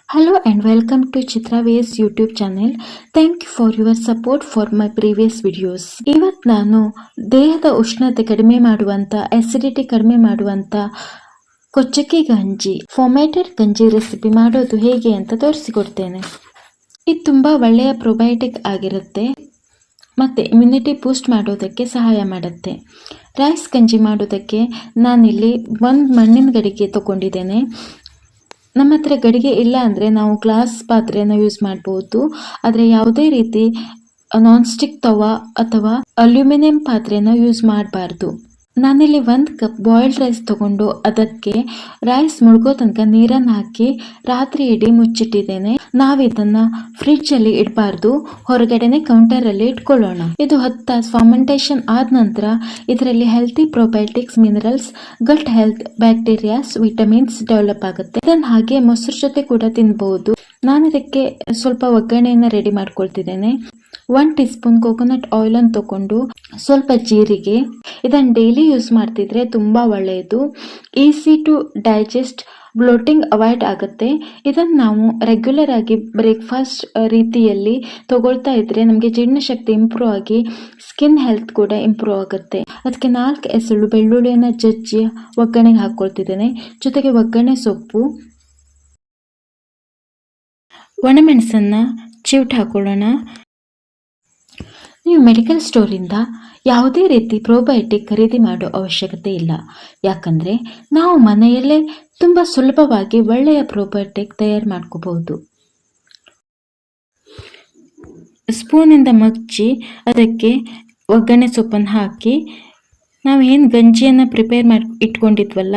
Hello and welcome to Chitra Ways YouTube channel. Thank you for your support for my previous videos. ಇವತ್ತು ನಾನು ದೇಹದ ಉಷ್ಣತೆ ಕಡಿಮೆ ಮಾಡುವಂತ ಅಸಿಡಿಟಿ ಕಡಿಮೆ ಮಾಡುವಂತ ಕೊಚ್ಚಕ್ಕಿ ಗಂಜಿ ಫಾರ್ಮೇಟೆಡ್ ಗಂಜಿ ರೆಸಿಪಿ ಮಾಡೋದು ಹೇಗೆ ಅಂತ ತೋರಿಸಿಕೊಡ್ತೇನೆ. ಇದು ತುಂಬಾ ಒಳ್ಳೆಯ ಪ್ರೊಬಯೋಟಿಕ್ ಆಗಿರುತ್ತೆ ಮತ್ತೆ ಇಮ್ಯುನಿಟಿ ಬೂಸ್ಟ್ ಮಾಡೋದಕ್ಕೆ ಸಹಾಯ ಮಾಡುತ್ತೆ. ರೈಸ್ ಗಂಜಿ ಮಾಡೋದಕ್ಕೆ ನಾನಿಲ್ಲಿ ಒಂದು ಮಣ್ಣಿನ ಗಡಿಗೆ ತಗೊಂಡಿದ್ದೇನೆ. ನಮ್ಮ ಹತ್ರ ಗಡಿಗೆ ಇಲ್ಲ ಅಂದರೆ ನಾವು ಗ್ಲಾಸ್ ಪಾತ್ರೆಯನ್ನು ಯೂಸ್ ಮಾಡ್ಬೋದು. ಆದರೆ ಯಾವುದೇ ರೀತಿ ನಾನ್ ಸ್ಟಿಕ್ ತವಾ ಅಥವಾ ಅಲ್ಯೂಮಿನಿಯಂ ಪಾತ್ರೆಯನ್ನು ಯೂಸ್ ಮಾಡಬಾರ್ದು. ನಾನಿಲ್ಲಿ 1 ಕಪ್ ಬಾಯ್ಲ್ಡ್ ರೈಸ್ ತಗೊಂಡು ಅದಕ್ಕೆ ರೈಸ್ ಮುಳುಗೋ ತನಕ ನೀರನ್ನು ಹಾಕಿ ರಾತ್ರಿ ಇಡೀ ಮುಚ್ಚಿಟ್ಟಿದ್ದೇನೆ. ನಾವಿದನ್ನ ಫ್ರಿಡ್ಜ್ ಅಲ್ಲಿ ಇಡಬಾರ್ದು, ಹೊರಗಡೆನೆ ಕೌಂಟರ್ ಅಲ್ಲಿ ಇಟ್ಕೊಳ್ಳೋಣ. ಇದು 10 ತಾಸು ಫರ್ಮೆಂಟೇಷನ್ ಆದ ನಂತರ ಇದರಲ್ಲಿ healthy probiotics, minerals, gut health, bacterias, vitamins develop ಆಗುತ್ತೆ. ಇದನ್ನ ಹಾಗೆ ಮೊಸರು ಜೊತೆ ಕೂಡ ತಿನ್ಬಹುದು. ನಾನು ಇದಕ್ಕೆ ಸ್ವಲ್ಪ ಒಗ್ಗರಣೆಯನ್ನು ರೆಡಿ ಮಾಡ್ಕೊಳ್ತಿದ್ದೇನೆ. 1 ಟೀ ಸ್ಪೂನ್ ಕೋಕೋನಟ್ ಆಯಿಲ್ ಅನ್ನು ತಗೊಂಡು ಸ್ವಲ್ಪ ಜೀರಿಗೆ. ಇದನ್ನು ಡೈಲಿ ಯೂಸ್ ಮಾಡ್ತಿದ್ರೆ ತುಂಬಾ ಒಳ್ಳೆಯದು. Easy to digest, bloating avoid ಆಗುತ್ತೆ. ಇದನ್ನು ನಾವು ರೆಗ್ಯುಲರ್ ಆಗಿ ಬ್ರೇಕ್ಫಾಸ್ಟ್ ರೀತಿಯಲ್ಲಿ ತಗೊಳ್ತಾ ಇದ್ರೆ ನಮಗೆ ಜೀರ್ಣಶಕ್ತಿ ಇಂಪ್ರೂವ್ ಆಗಿ ಸ್ಕಿನ್ ಹೆಲ್ತ್ ಕೂಡ ಇಂಪ್ರೂವ್ ಆಗುತ್ತೆ. ಅದಕ್ಕೆ 4 ಎಸಳು ಬೆಳ್ಳುಳ್ಳಿಯನ್ನು ಜಜ್ಜಿ ಒಗ್ಗರಣೆಗೆ ಹಾಕೊಳ್ತಿದ್ದೇನೆ. ಜೊತೆಗೆ ಒಗ್ಗರಣೆ ಸೊಪ್ಪು, ಒಣಮೆಣಸನ್ನ ಚಿವುಟ್ ಹಾಕೊಳ್ಳೋಣ. ನೀವು ಮೆಡಿಕಲ್ ಸ್ಟೋರಿಂದ ಯಾವುದೇ ರೀತಿ ಪ್ರೋಬಯೋಟಿಕ್ ಖರೀದಿ ಮಾಡೋ ಅವಶ್ಯಕತೆ ಇಲ್ಲ. ಯಾಕಂದರೆ ನಾವು ಮನೆಯಲ್ಲೇ ತುಂಬ ಸುಲಭವಾಗಿ ಒಳ್ಳೆಯ ಪ್ರೋಬಯೋಟಿಕ್ ತಯಾರು ಮಾಡ್ಕೋಬಹುದು. ಸ್ಪೂನಿಂದ ಮಗ್ಚಿ ಅದಕ್ಕೆ ಒಗ್ಗರಣೆ ಸೊಪ್ಪನ್ನು ಹಾಕಿ ನಾವು ಏನು ಗಂಜಿಯನ್ನು ಪ್ರಿಪೇರ್ ಮಾಡಿ ಇಟ್ಕೊಂಡಿದ್ವಲ್ಲ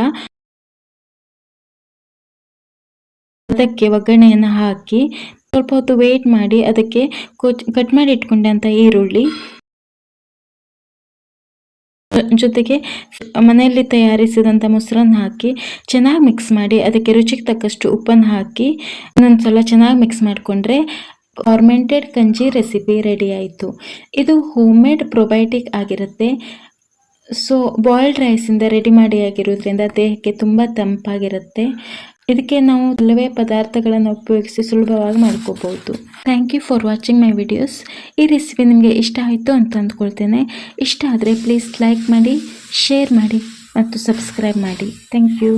ಅದಕ್ಕೆ ಒಗ್ಗರಣೆಯನ್ನು ಹಾಕಿ ಸ್ವಲ್ಪ ಹೊತ್ತು ವೇಟ್ ಮಾಡಿ ಅದಕ್ಕೆ ಕಟ್ ಮಾಡಿ ಇಟ್ಕೊಂಡಂತ ಈರುಳ್ಳಿ ಜೊತೆಗೆ ಮನೆಯಲ್ಲಿ ತಯಾರಿಸಿದಂಥ ಮೊಸರನ್ನು ಹಾಕಿ ಚೆನ್ನಾಗಿ ಮಿಕ್ಸ್ ಮಾಡಿ ಅದಕ್ಕೆ ರುಚಿಗೆ ತಕ್ಕಷ್ಟು ಉಪ್ಪನ್ನು ಹಾಕಿ ಇನ್ನೊಂದ್ಸಲ ಚೆನ್ನಾಗಿ ಮಿಕ್ಸ್ ಮಾಡಿಕೊಂಡ್ರೆ ಫಾರ್ಮೆಂಟೆಡ್ ಗಂಜಿ ರೆಸಿಪಿ ರೆಡಿ ಆಯಿತು. ಇದು ಹೋಮ್ ಮೇಡ್ ಪ್ರೊಬಯೋಟಿಕ್ ಆಗಿರುತ್ತೆ. ಸೊ ಬಾಯ್ಲ್ಡ್ ರೈಸಿಂದ ರೆಡಿ ಮಾಡಿ ಆಗಿರೋದ್ರಿಂದ ದೇಹಕ್ಕೆ ತುಂಬ ತಂಪಾಗಿರುತ್ತೆ. ಇದಕ್ಕೆ ನಾವು ಹಲವೇ ಪದಾರ್ಥಗಳನ್ನು ಉಪಯೋಗಿಸಿ ಸುಲಭವಾಗಿ ಮಾಡ್ಕೋಬಹುದು. Thank you for watching my videos. ಈ ರೆಸಿಪಿ ನಿಮಗೆ ಇಷ್ಟ ಆಯಿತು ಅಂತ ಅಂದ್ಕೊಳ್ತೇನೆ. ಇಷ್ಟ ಆದರೆ ಪ್ಲೀಸ್ ಲೈಕ್ ಮಾಡಿ, ಶೇರ್ ಮಾಡಿ ಮತ್ತು ಸಬ್ಸ್ಕ್ರೈಬ್ ಮಾಡಿ. Thank you.